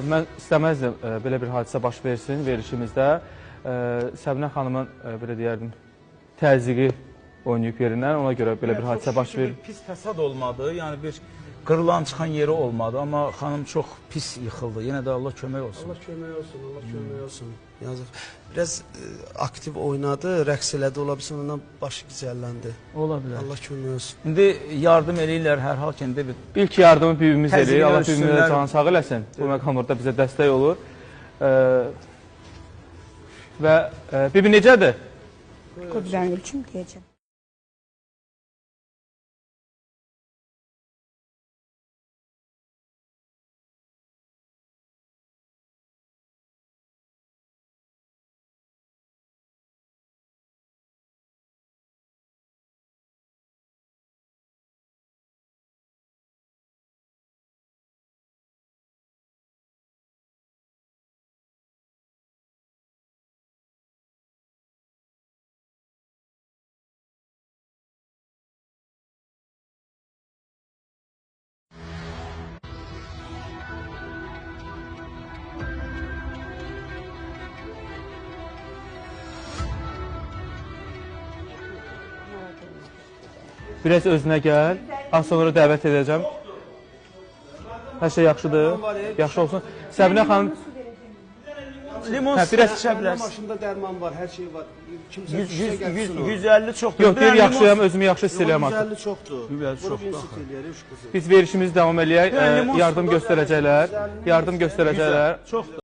Mən istəməzdim belə bir hadisə baş versin verilişimizdə. Səbinə xanımın, belə deyərdim, təzyiqi oynayıb yerindən, ona görə belə bir hadisə baş verir. Pis fəsad olmadı, yəni bir qırılan çıxan yeri olmadı, amma xanım çox pis yıxıldı. Yenə də Allah kömək olsun. Allah kömək olsun, Allah kömək olsun. Yazıq. Biraz aktiv oynadı, rəqs elədi, ola bilsin, ondan başı gicəlləndi. Ola bilər. Allah kömək olsun. İndi yardım eləyirlər hər hal ki, indi bir... İlk yardımı büyüğümüz Təzyiqi eləyir, Allah ölçsünlər. büyüğümüzə canı sağ eləsin. Bu məqamda bizə dəstək olur. Və bibi necədir? Qudran ölçüm deyəcəm. Biraz özünə gəl, az sonra dəvət edəcəm. Hər şey yaxşıdır, yaxşı olsun. Səbinə xanım... Limon biraz içə bilərsin. Maşında dərman var, hər şey var. Kimsə şişə gəlsin. 150 çoxdur. Yox, deyir yaxşıyam, özümü yaxşı hiss eləyəm artıq. 150 çoxdur. 150 çoxdur. Bunu insut eləyərik qızı. Biz verişimizi davam eləyək, yardım göstərəcəklər. Yardım göstərəcəklər. Çoxdur.